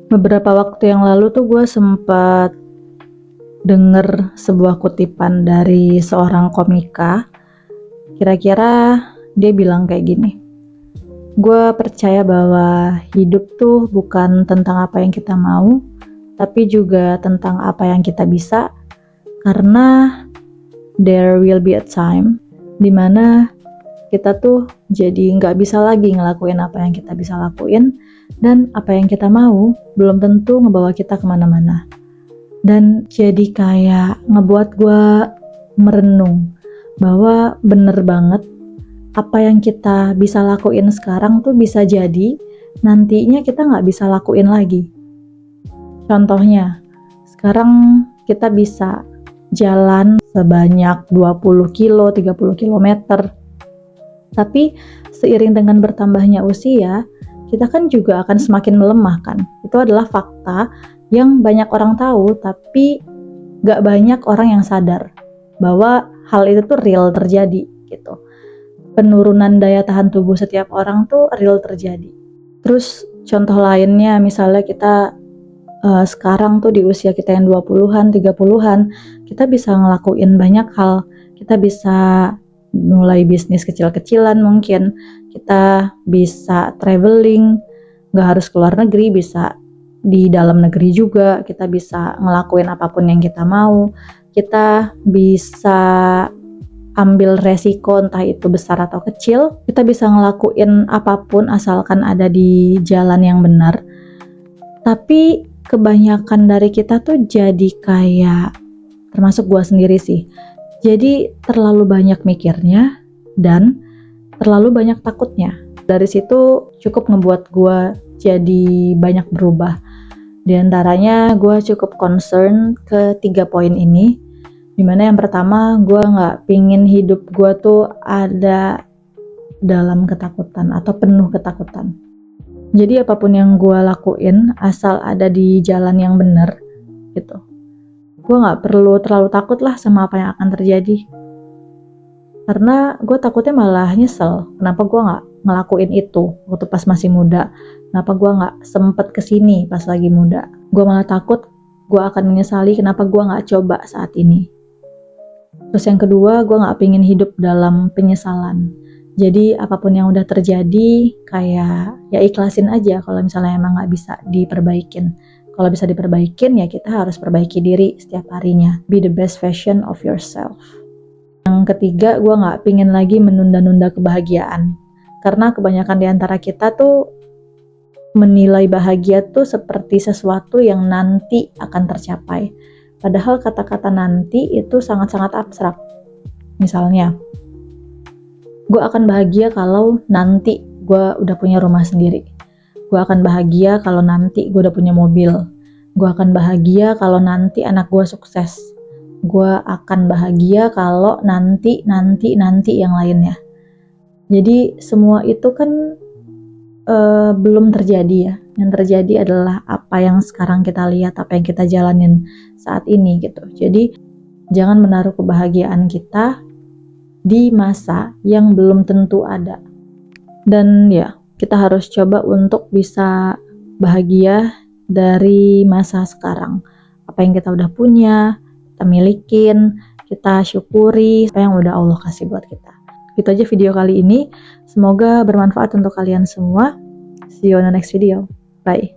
Beberapa waktu yang lalu tuh gue sempat denger sebuah kutipan dari seorang komika. Kira-kira dia bilang kayak gini, gue percaya bahwa hidup tuh bukan tentang apa yang kita mau, tapi juga tentang apa yang kita bisa, karena there will be a time dimana kita tuh jadi nggak bisa lagi ngelakuin apa yang kita bisa lakuin, dan apa yang kita mau belum tentu ngebawa kita kemana-mana. Dan jadi kayak ngebuat gue merenung bahwa bener banget apa yang kita bisa lakuin sekarang tuh bisa jadi nantinya kita nggak bisa lakuin lagi. Contohnya, sekarang kita bisa jalan sebanyak 20 kilo, 30 kilometer. Tapi seiring dengan bertambahnya usia, kita kan juga akan semakin melemah kan. Itu adalah fakta yang banyak orang tahu, tapi gak banyak orang yang sadar bahwa hal itu tuh real terjadi gitu. Penurunan daya tahan tubuh setiap orang tuh real terjadi. Terus contoh lainnya, misalnya kita sekarang tuh di usia kita yang 20-an, 30-an, kita bisa ngelakuin banyak hal. Kita bisa mulai bisnis kecil-kecilan mungkin, kita bisa traveling, gak harus keluar negeri, bisa di dalam negeri juga, kita bisa ngelakuin apapun yang kita mau, kita bisa ambil resiko entah itu besar atau kecil, kita bisa ngelakuin apapun asalkan ada di jalan yang benar. Tapi kebanyakan dari kita tuh jadi kayak, termasuk gue sendiri sih, jadi terlalu banyak mikirnya dan terlalu banyak takutnya. Dari situ cukup ngebuat gue jadi banyak berubah. Di antaranya gue cukup concern ke 3 poin ini, dimana yang pertama, gue gak pingin hidup gue tuh ada dalam ketakutan atau penuh ketakutan. Jadi apapun yang gue lakuin asal ada di jalan yang benar gitu. Gue gak perlu terlalu takut lah sama apa yang akan terjadi. Karena gue takutnya malah nyesel, kenapa gue gak ngelakuin itu waktu pas masih muda. Kenapa gue gak sempet kesini pas lagi muda. Gue malah takut gue akan menyesali kenapa gue gak coba saat ini. Terus yang kedua, gue gak pingin hidup dalam penyesalan. Jadi apapun yang udah terjadi, kayak ya ikhlasin aja kalau misalnya emang gak bisa diperbaikin. Kalau bisa diperbaikin, ya kita harus perbaiki diri setiap harinya. Be the best version of yourself. Yang ketiga, gue gak pingin lagi menunda-nunda kebahagiaan. Karena kebanyakan di antara kita tuh menilai bahagia tuh seperti sesuatu yang nanti akan tercapai. Padahal kata-kata nanti itu sangat-sangat abstrak. Misalnya, gue akan bahagia kalau nanti gue udah punya rumah sendiri. Gue akan bahagia kalau nanti gue udah punya mobil. Gue akan bahagia kalau nanti anak gue sukses. Gue akan bahagia kalau nanti yang lainnya. Jadi semua itu kan belum terjadi ya. Yang terjadi adalah apa yang sekarang kita lihat, apa yang kita jalanin saat ini gitu. Jadi jangan menaruh kebahagiaan kita di masa yang belum tentu ada. Dan ya, kita harus coba untuk bisa bahagia dari masa sekarang. Apa yang kita udah punya, kita milikin, kita syukuri apa yang udah Allah kasih buat kita. Gitu aja video kali ini. Semoga bermanfaat untuk kalian semua. See you on the next video. Bye.